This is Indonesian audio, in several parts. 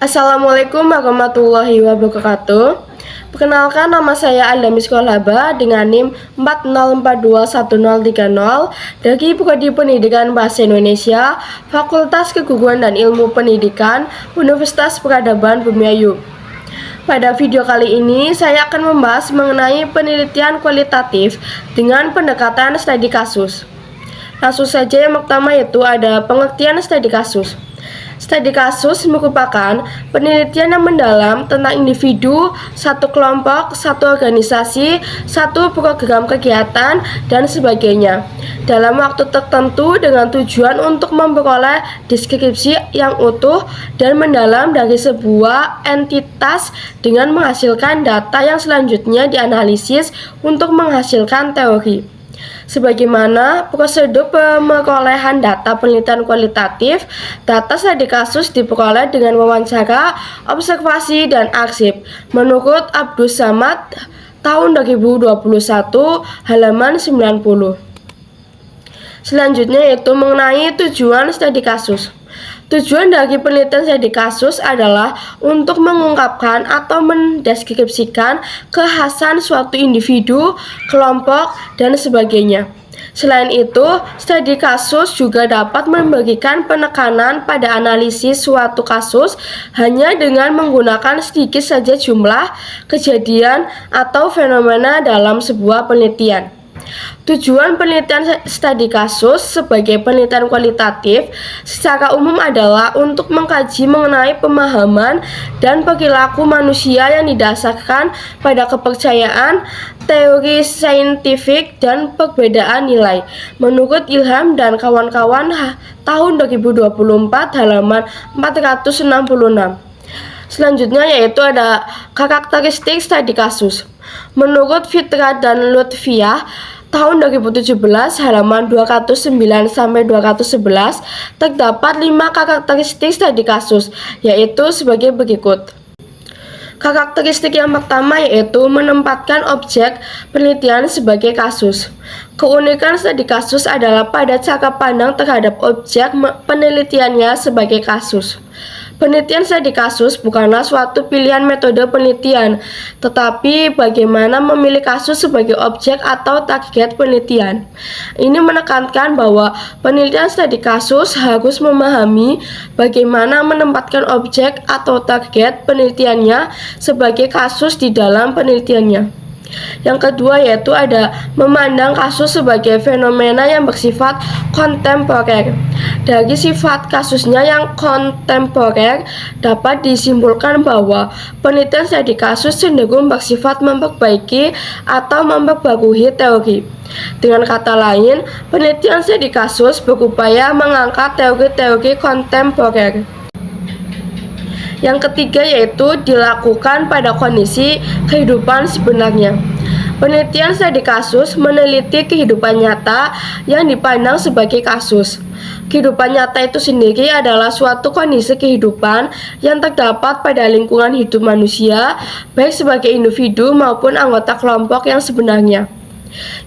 Assalamualaikum warahmatullahi wabarakatuh. Perkenalkan, nama saya Aldamis Kolaba dengan NIM 40421030 dari Prodi Pendidikan Bahasa Indonesia, Fakultas Keguruan dan Ilmu Pendidikan, Universitas Peradaban Bumiayu. Pada video kali ini, saya akan membahas mengenai penelitian kualitatif dengan pendekatan studi kasus. Langsung saja, yang pertama yaitu ada pengertian studi kasus. Studi kasus merupakan penelitian yang mendalam tentang individu, satu kelompok, satu organisasi, satu program kegiatan, dan sebagainya dalam waktu tertentu dengan tujuan untuk memperoleh deskripsi yang utuh dan mendalam dari sebuah entitas dengan menghasilkan data yang selanjutnya dianalisis untuk menghasilkan teori. Sebagaimana prosedur pemerolehan data penelitian kualitatif, data studi kasus diperoleh dengan wawancara, observasi, dan arsip. Menurut Abdus Samad, tahun 2021, halaman 90. Selanjutnya yaitu mengenai tujuan studi kasus. Tujuan dari penelitian studi kasus adalah untuk mengungkapkan atau mendeskripsikan kekhasan suatu individu, kelompok, dan sebagainya. Selain itu, studi kasus juga dapat memberikan penekanan pada analisis suatu kasus hanya dengan menggunakan sedikit saja jumlah kejadian atau fenomena dalam sebuah penelitian. Tujuan penelitian studi kasus sebagai penelitian kualitatif secara umum adalah untuk mengkaji mengenai pemahaman dan perilaku manusia yang didasarkan pada kepercayaan, teori saintifik, dan perbedaan nilai. Menurut Ilham dan kawan-kawan, tahun 2024, halaman 466. Selanjutnya yaitu ada karakteristik studi kasus. Menurut Fitra dan Lutfiah, tahun 2017, halaman 209-211, terdapat 5 karakteristik studi kasus, yaitu sebagai berikut. Karakteristik yang pertama yaitu menempatkan objek penelitian sebagai kasus. Keunikan studi kasus adalah pada cara pandang terhadap objek penelitiannya sebagai kasus. Penelitian studi kasus bukanlah suatu pilihan metode penelitian, tetapi bagaimana memilih kasus sebagai objek atau target penelitian. Ini menekankan bahwa penelitian studi kasus harus memahami bagaimana menempatkan objek atau target penelitiannya sebagai kasus di dalam penelitiannya. Yang kedua yaitu ada memandang kasus sebagai fenomena yang bersifat kontemporer. Dari sifat kasusnya yang kontemporer dapat disimpulkan bahwa penelitian studi kasus cenderung bersifat memperbaiki atau memperbarui teori. Dengan kata lain, penelitian studi kasus berupaya mengangkat teori-teori kontemporer. Yang ketiga yaitu dilakukan pada kondisi kehidupan sebenarnya. Penelitian studi kasus meneliti kehidupan nyata yang dipandang sebagai kasus. Kehidupan nyata itu sendiri adalah suatu kondisi kehidupan yang terdapat pada lingkungan hidup manusia, baik sebagai individu maupun anggota kelompok yang sebenarnya.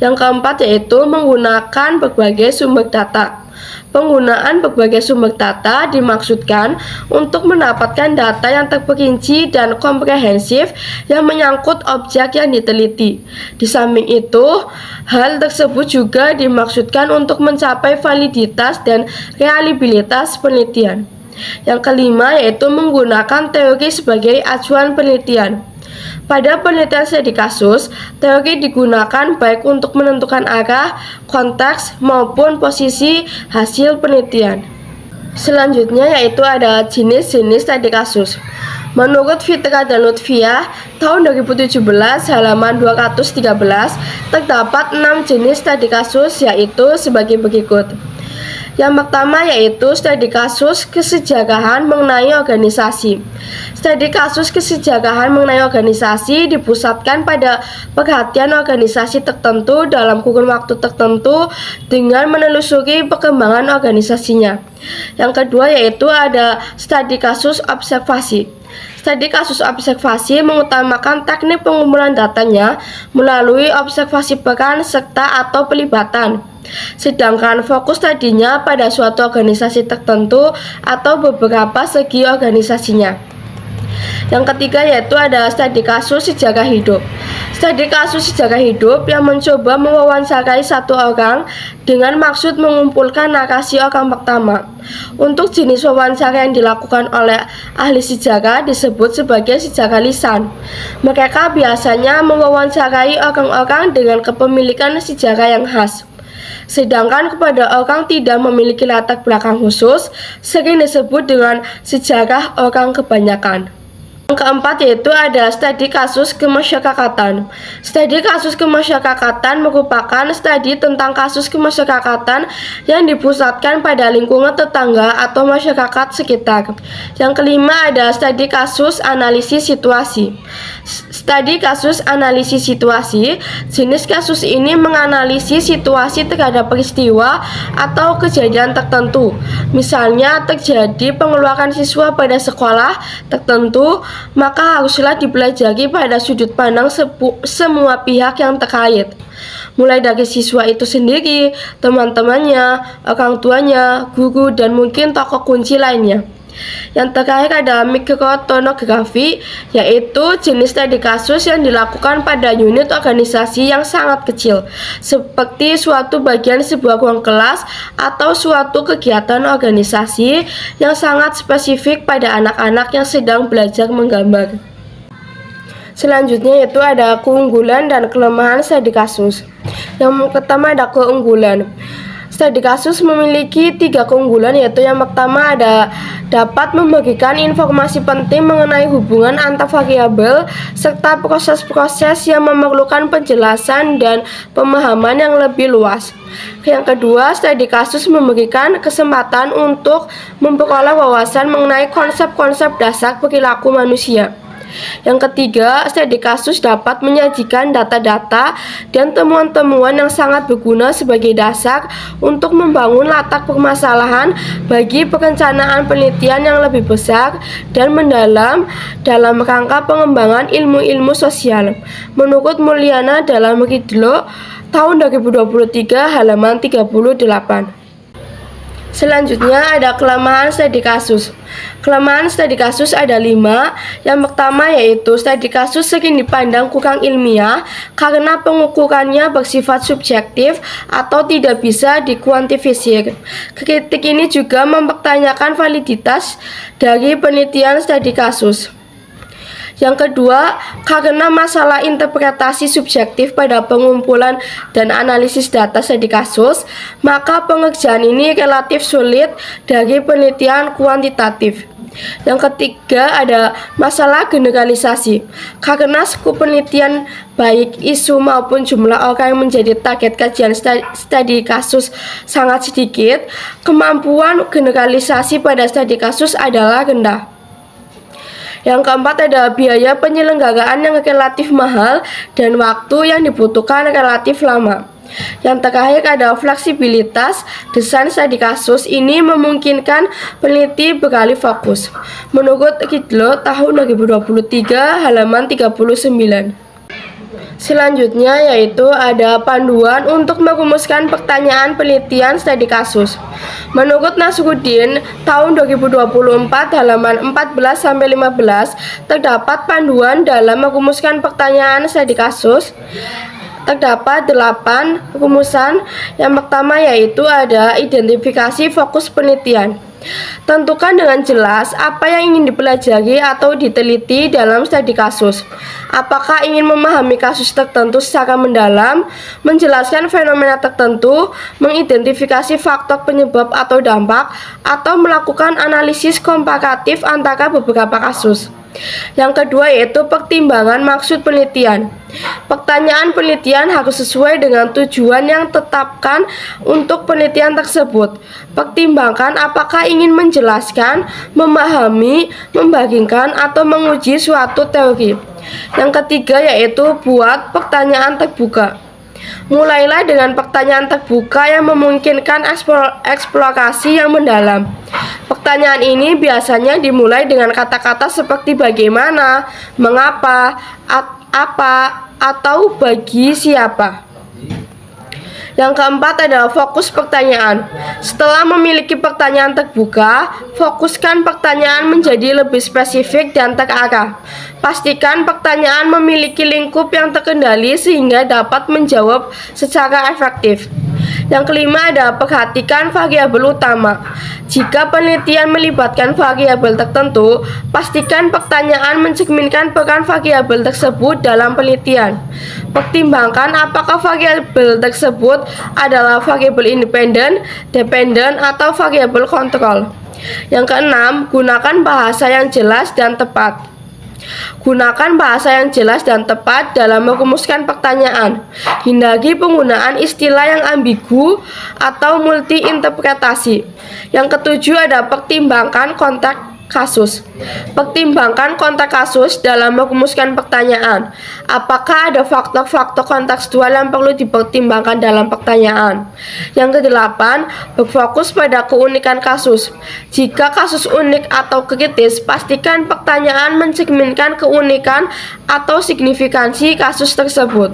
Yang keempat yaitu menggunakan berbagai sumber data. Penggunaan berbagai sumber data dimaksudkan untuk mendapatkan data yang terperinci dan komprehensif yang menyangkut objek yang diteliti. Di samping itu, hal tersebut juga dimaksudkan untuk mencapai validitas dan reliabilitas penelitian. Yang kelima yaitu menggunakan teori sebagai acuan penelitian. Pada penelitian studi kasus, teori digunakan baik untuk menentukan arah, konteks, maupun posisi hasil penelitian. Selanjutnya yaitu ada jenis-jenis studi kasus. Menurut Fitra dan Lutfiah, tahun 2017, halaman 213, terdapat 6 jenis studi kasus, yaitu sebagai berikut. Yang pertama yaitu studi kasus kesejarahan mengenai organisasi. Studi kasus kesejarahan mengenai organisasi dipusatkan pada perhatian organisasi tertentu dalam kurun waktu tertentu dengan menelusuri perkembangan organisasinya. Yang kedua yaitu ada studi kasus observasi. Studi kasus observasi mengutamakan teknik pengumpulan datanya melalui observasi peran serta atau pelibatan. Sedangkan fokus tadinya pada suatu organisasi tertentu atau beberapa segi organisasinya. Yang ketiga yaitu ada studi kasus sejarah hidup. Studi kasus sejarah hidup yang mencoba mewawancarai satu orang dengan maksud mengumpulkan narasi orang pertama. Untuk jenis wawancara yang dilakukan oleh ahli sejarah disebut sebagai sejarah lisan. Mereka biasanya mewawancarai orang-orang dengan kepemilikan sejarah yang khas. Sedangkan kepada orang tidak memiliki latar belakang khusus, sering disebut dengan sejarah orang kebanyakan. Yang keempat yaitu ada studi kasus kemasyarakatan. Studi kasus kemasyarakatan merupakan studi tentang kasus kemasyarakatan yang dipusatkan pada lingkungan tetangga atau masyarakat sekitar. Yang kelima ada studi kasus analisis situasi. Studi kasus analisis situasi, jenis kasus ini menganalisis situasi terhadap peristiwa atau kejadian tertentu. Misalnya terjadi pengeluaran siswa pada sekolah tertentu, maka haruslah dipelajari pada sudut pandang semua pihak yang terkait, mulai dari siswa itu sendiri, teman-temannya, orang tuanya, guru, dan mungkin tokoh kunci lainnya. Yang terakhir ada mikrotonografi, yaitu jenis studi kasus yang dilakukan pada unit organisasi yang sangat kecil, seperti suatu bagian sebuah ruang kelas atau suatu kegiatan organisasi yang sangat spesifik pada anak-anak yang sedang belajar menggambar. Selanjutnya yaitu ada keunggulan dan kelemahan studi kasus. Yang pertama ada keunggulan. Studi kasus memiliki 3 keunggulan, yaitu yang pertama ada dapat memberikan informasi penting mengenai hubungan antar variabel serta proses-proses yang memerlukan penjelasan dan pemahaman yang lebih luas. Yang kedua, studi kasus memberikan kesempatan untuk memperoleh wawasan mengenai konsep-konsep dasar perilaku manusia. Yang ketiga, studi kasus dapat menyajikan data-data dan temuan-temuan yang sangat berguna sebagai dasar untuk membangun latar permasalahan bagi perencanaan penelitian yang lebih besar dan mendalam dalam rangka pengembangan ilmu-ilmu sosial. Menurut Mulyana dalam Ridlo tahun 2023 halaman 38. Selanjutnya ada kelemahan studi kasus. Kelemahan studi kasus ada 5. Yang pertama yaitu studi kasus sering dipandang kurang ilmiah karena pengukurannya bersifat subjektif atau tidak bisa dikuantifikasi. Kritik ini juga mempertanyakan validitas dari penelitian studi kasus. Yang kedua, karena masalah interpretasi subjektif pada pengumpulan dan analisis data studi kasus, maka pengerjaan ini relatif sulit dari penelitian kuantitatif. Yang ketiga ada masalah generalisasi. Karena skup penelitian baik isu maupun jumlah orang yang menjadi target kajian studi kasus sangat sedikit, kemampuan generalisasi pada studi kasus adalah rendah. Yang keempat ada biaya penyelenggaraan yang relatif mahal dan waktu yang dibutuhkan relatif lama. Yang terakhir ada fleksibilitas. Desain studi kasus ini memungkinkan peneliti beralih fokus. Menurut Ridlo tahun 2023 halaman 39. Selanjutnya yaitu ada panduan untuk merumuskan pertanyaan penelitian studi kasus. Menurut Nasruddin tahun 2024 halaman 14-15 terdapat panduan dalam merumuskan pertanyaan studi kasus. Terdapat 8 rumusan. Yang pertama yaitu ada identifikasi fokus penelitian. Tentukan dengan jelas apa yang ingin dipelajari atau diteliti dalam studi kasus. Apakah ingin memahami kasus tertentu secara mendalam, menjelaskan fenomena tertentu, mengidentifikasi faktor penyebab atau dampak, atau melakukan analisis komparatif antara beberapa kasus. Yang kedua yaitu pertimbangan maksud penelitian. Pertanyaan penelitian harus sesuai dengan tujuan yang ditetapkan untuk penelitian tersebut. Pertimbangkan apakah ingin menjelaskan, memahami, membandingkan, atau menguji suatu teori. Yang ketiga yaitu buat pertanyaan terbuka. Mulailah dengan pertanyaan terbuka yang memungkinkan eksplorasi yang mendalam. Pertanyaan ini biasanya dimulai dengan kata-kata seperti bagaimana, mengapa, apa, atau bagi siapa. Yang keempat adalah fokus pertanyaan. Setelah memiliki pertanyaan terbuka, fokuskan pertanyaan menjadi lebih spesifik dan terarah. Pastikan pertanyaan memiliki lingkup yang terkendali sehingga dapat menjawab secara efektif. Yang kelima adalah perhatikan variabel utama. Jika penelitian melibatkan variabel tertentu, pastikan pertanyaan mencerminkan peran variabel tersebut dalam penelitian. Pertimbangkan apakah variabel tersebut adalah variabel independen, dependen, atau variabel kontrol. Yang keenam, gunakan bahasa yang jelas dan tepat. Gunakan bahasa yang jelas dan tepat dalam merumuskan pertanyaan. Hindari penggunaan istilah yang ambigu atau multi-interpretasi. Yang ketujuh ada pertimbangkan konteks kasus. Pertimbangkan konteks kasus dalam merumuskan pertanyaan. Apakah ada faktor-faktor kontekstual yang perlu dipertimbangkan dalam pertanyaan? Yang kedelapan, berfokus pada keunikan kasus. Jika kasus unik atau kritis, pastikan pertanyaan mencerminkan keunikan atau signifikansi kasus tersebut.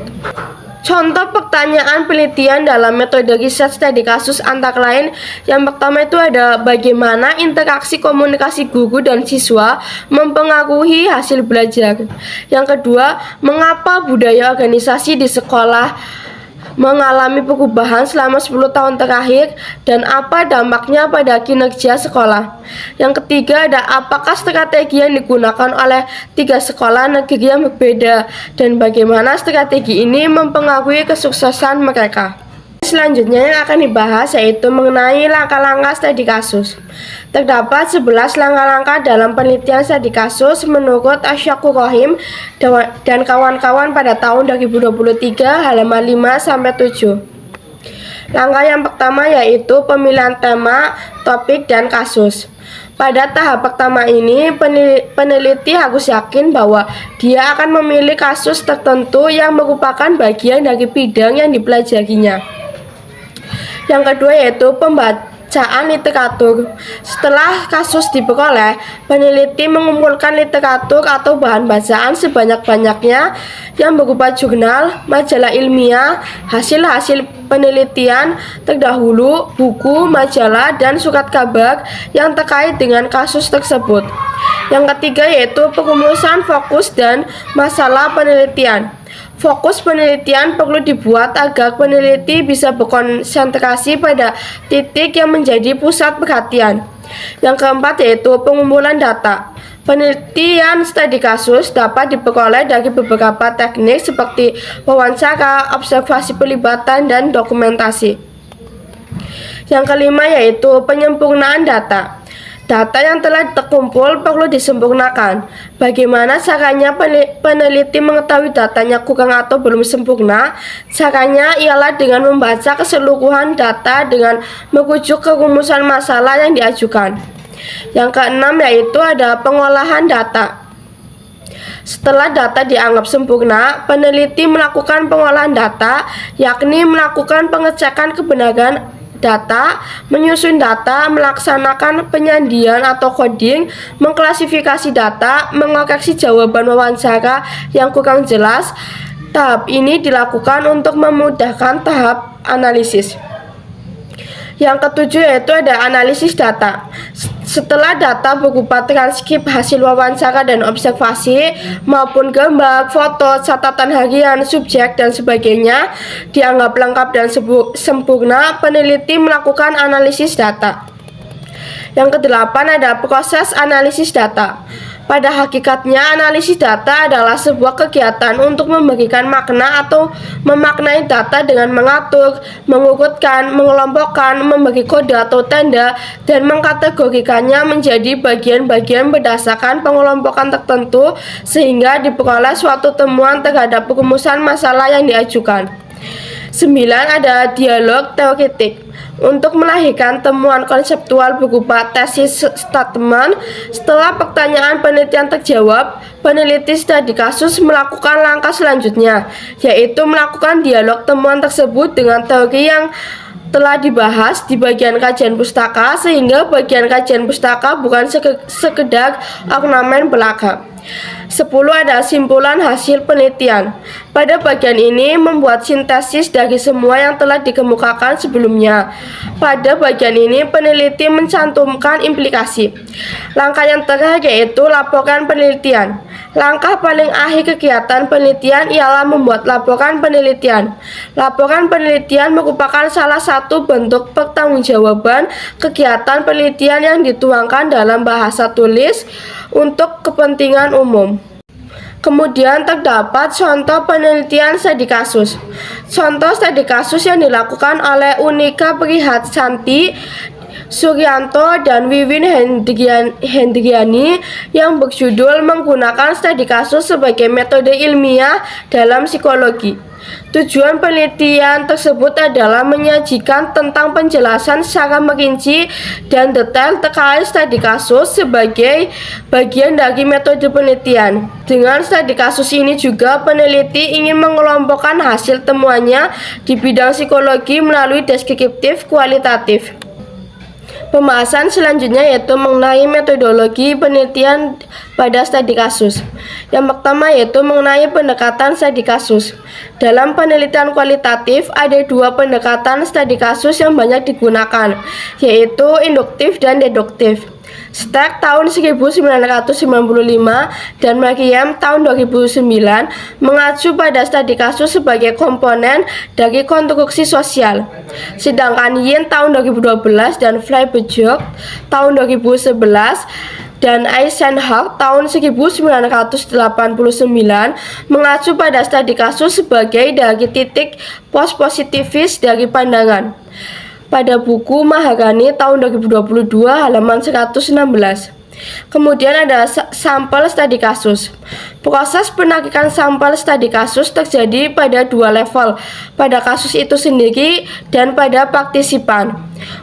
Contoh pertanyaan penelitian dalam metode riset studi kasus antara lain, yang pertama itu ada bagaimana interaksi komunikasi guru dan siswa mempengaruhi hasil belajar. Yang kedua, mengapa budaya organisasi di sekolah mengalami perubahan selama 10 tahun terakhir dan apa dampaknya pada kinerja sekolah. Yang ketiga ada apakah strategi yang digunakan oleh 3 sekolah negeri yang berbeda dan bagaimana strategi ini mempengaruhi kesuksesan mereka. Selanjutnya yang akan dibahas yaitu mengenai langkah-langkah studi kasus. Terdapat 11 langkah-langkah dalam penelitian studi kasus menurut Asyakur Rohim dan kawan-kawan pada tahun 2023 halaman 5-7. Langkah yang pertama yaitu pemilihan tema, topik, dan kasus. Pada tahap pertama ini, peneliti harus yakin bahwa dia akan memilih kasus tertentu yang merupakan bagian dari bidang yang dipelajarinya. Yang kedua yaitu pembacaan literatur. Setelah kasus diperoleh, peneliti mengumpulkan literatur atau bahan bacaan sebanyak-banyaknya yang berupa jurnal, majalah ilmiah, hasil-hasil penelitian terdahulu, buku, majalah, dan surat kabar yang terkait dengan kasus tersebut. Yang ketiga yaitu perumusan fokus dan masalah penelitian. Fokus penelitian perlu dibuat agar peneliti bisa berkonsentrasi pada titik yang menjadi pusat perhatian. Yang keempat yaitu pengumpulan data. Penelitian studi kasus dapat diperoleh dari beberapa teknik seperti wawancara, observasi pelibatan, dan dokumentasi. Yang kelima yaitu penyempurnaan data. Data yang telah terkumpul perlu disempurnakan. Bagaimana caranya peneliti mengetahui datanya kurang atau belum sempurna? Caranya ialah dengan membaca keseluruhan data dengan merujuk ke rumusan masalah yang diajukan. Yang keenam yaitu ada pengolahan data. Setelah data dianggap sempurna, peneliti melakukan pengolahan data, yakni melakukan pengecekan kebenaran data, menyusun data, melaksanakan penyandian atau coding, mengklasifikasi data, mengoreksi jawaban wawancara yang kurang jelas. Tahap ini dilakukan untuk memudahkan tahap analisis. Yang ketujuh yaitu ada analisis data. Setelah data berupa transkrip hasil wawancara dan observasi maupun gambar, foto, catatan harian, subjek, dan sebagainya dianggap lengkap dan sempurna, peneliti melakukan analisis data. Yang kedelapan ada proses analisis data. Pada hakikatnya, analisis data adalah sebuah kegiatan untuk memberikan makna atau memaknai data dengan mengatur, mengurutkan, mengelompokkan, memberi kode atau tanda, dan mengkategorikannya menjadi bagian-bagian berdasarkan pengelompokan tertentu sehingga diperoleh suatu temuan terhadap perumusan masalah yang diajukan. 9. Ada dialog teoretik. Untuk melahirkan temuan konseptual berupa tesis statement, setelah pertanyaan penelitian terjawab, peneliti studi kasus melakukan langkah selanjutnya, yaitu melakukan dialog temuan tersebut dengan teori yang telah dibahas di bagian kajian pustaka, sehingga bagian kajian pustaka bukan sekedar ornamen belaka. 10 adalah simpulan hasil penelitian. Pada bagian ini membuat sintesis dari semua yang telah dikemukakan sebelumnya. Pada bagian ini peneliti mencantumkan implikasi. Langkah yang terakhir yaitu laporan penelitian. Langkah paling akhir kegiatan penelitian ialah membuat laporan penelitian. Laporan penelitian merupakan salah satu bentuk pertanggungjawaban kegiatan penelitian yang dituangkan dalam bahasa tulis untuk kepentingan umum. Kemudian terdapat contoh penelitian studi kasus. Contoh studi kasus yang dilakukan oleh Unika Prihatsanti, Suryanto, dan Wiwin Hendriani yang berjudul menggunakan studi kasus sebagai metode ilmiah dalam psikologi. Tujuan penelitian tersebut adalah menyajikan tentang penjelasan secara merinci dan detail terkait studi kasus sebagai bagian dari metode penelitian. Dengan studi kasus ini juga peneliti ingin mengelompokkan hasil temuannya di bidang psikologi melalui deskriptif kualitatif. Pembahasan selanjutnya yaitu mengenai metodologi penelitian pada studi kasus. Yang pertama yaitu mengenai pendekatan studi kasus. Dalam penelitian kualitatif ada dua pendekatan studi kasus yang banyak digunakan, yaitu induktif dan deduktif. Stack tahun 1995 dan Merriam tahun 2009 mengacu pada studi kasus sebagai komponen dari konstruksi sosial. Sedangkan Yin tahun 2012 dan Freiberg tahun 2011 dan Eisenhower tahun 1989 mengacu pada studi kasus sebagai dari titik post-positivis dari pandangan. Pada buku Maharani tahun 2022 halaman 116. Kemudian ada sampel studi kasus. Proses penarikan sampel studi kasus terjadi pada dua level, pada kasus itu sendiri dan pada partisipan.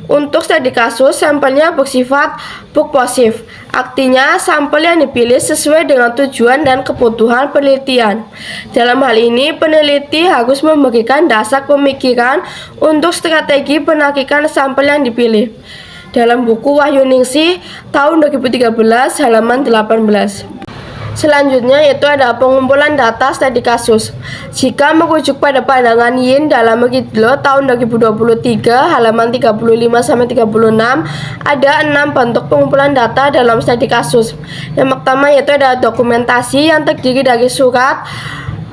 Untuk studi kasus, sampelnya bersifat purposif, artinya sampel yang dipilih sesuai dengan tujuan dan kebutuhan penelitian. Dalam hal ini, peneliti harus memberikan dasar pemikiran untuk strategi penarikan sampel yang dipilih. Dalam buku Wahyuningsih tahun 2013 halaman 18. Selanjutnya yaitu ada pengumpulan data studi kasus. Jika merujuk pada pandangan Yin dalam Ridlow tahun 2023 halaman 35-36, ada 6 bentuk pengumpulan data dalam studi kasus. Yang pertama yaitu ada dokumentasi yang terdiri dari surat,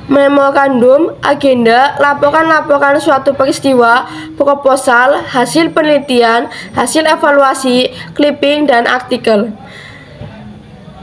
memorandum, agenda, laporan-laporan suatu peristiwa, proposal, hasil penelitian, hasil evaluasi, clipping, dan artikel.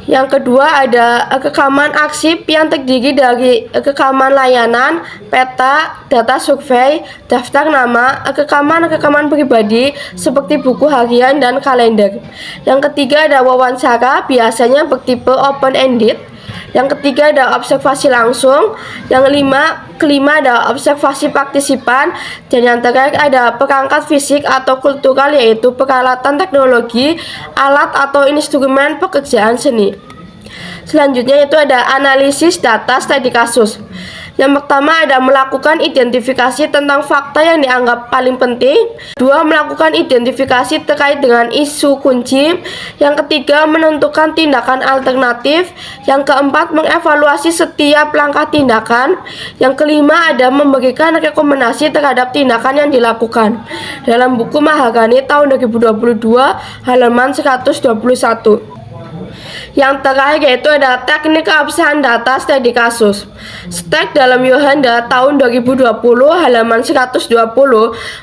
Yang kedua ada rekaman arsip yang terdiri dari rekaman layanan, peta, data survei, daftar nama, rekaman pribadi seperti buku harian dan kalender. Yang ketiga ada wawancara, biasanya bertipe open-ended. Yang ketiga ada observasi langsung. Yang kelima ada observasi partisipan. Dan yang terakhir ada perangkat fisik atau kultural, yaitu peralatan teknologi, alat atau instrumen pekerjaan seni. Selanjutnya itu ada analisis data studi kasus. Yang pertama ada melakukan identifikasi tentang fakta yang dianggap paling penting. Dua, melakukan identifikasi terkait dengan isu kunci. Yang ketiga, menentukan tindakan alternatif. Yang keempat, mengevaluasi setiap langkah tindakan. Yang kelima, ada memberikan rekomendasi terhadap tindakan yang dilakukan. Dalam buku Maharani tahun 2022 halaman 121. Yang terakhir yaitu ada teknik keabsahan data studi kasus. Stack dalam Yohanda tahun 2020 halaman 120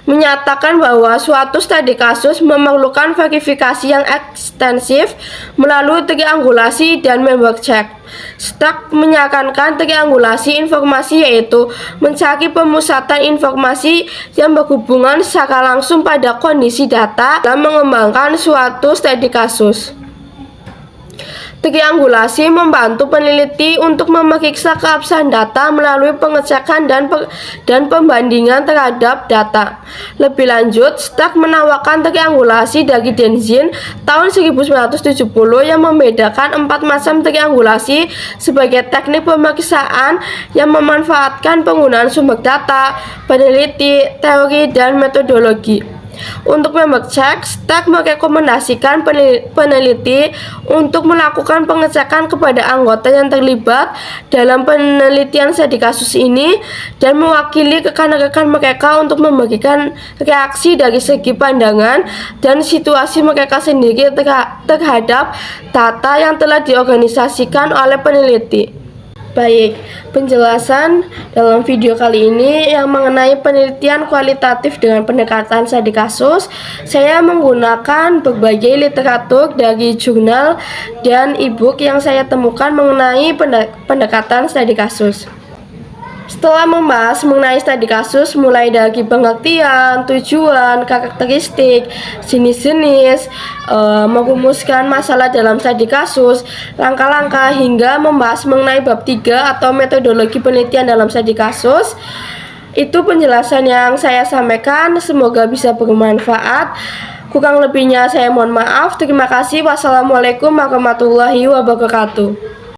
menyatakan bahwa suatu studi kasus memerlukan verifikasi yang ekstensif melalui triangulasi dan member check. Stack menyarankan triangulasi informasi, yaitu mencari pemusatan informasi yang berhubungan secara langsung pada kondisi data dalam mengembangkan suatu studi kasus. Triangulasi membantu peneliti untuk memeriksa keabsahan data melalui pengecekan dan pembandingan terhadap data. Lebih lanjut, Stack menawarkan triangulasi dari Denzin tahun 1970 yang membedakan 4 macam triangulasi sebagai teknik pemeriksaan yang memanfaatkan penggunaan sumber data, peneliti, teori, dan metodologi. Untuk mengecek, STEK merekomendasikan peneliti untuk melakukan pengecekan kepada anggota yang terlibat dalam penelitian studi kasus ini dan mewakili rekan-rekan mereka untuk memberikan reaksi dari segi pandangan dan situasi mereka sendiri terhadap data yang telah diorganisasikan oleh peneliti. Baik, penjelasan dalam video kali ini yang mengenai penelitian kualitatif dengan pendekatan studi kasus, saya menggunakan berbagai literatur dari jurnal dan e-book yang saya temukan mengenai pendekatan studi kasus. Setelah membahas mengenai studi kasus mulai dari pengertian, tujuan, karakteristik, jenis-jenis, merumuskan masalah dalam studi kasus, langkah-langkah hingga membahas mengenai bab 3 atau metodologi penelitian dalam studi kasus, itu penjelasan yang saya sampaikan, semoga bisa bermanfaat. Kurang lebihnya saya mohon maaf. Terima kasih. Wassalamualaikum warahmatullahi wabarakatuh.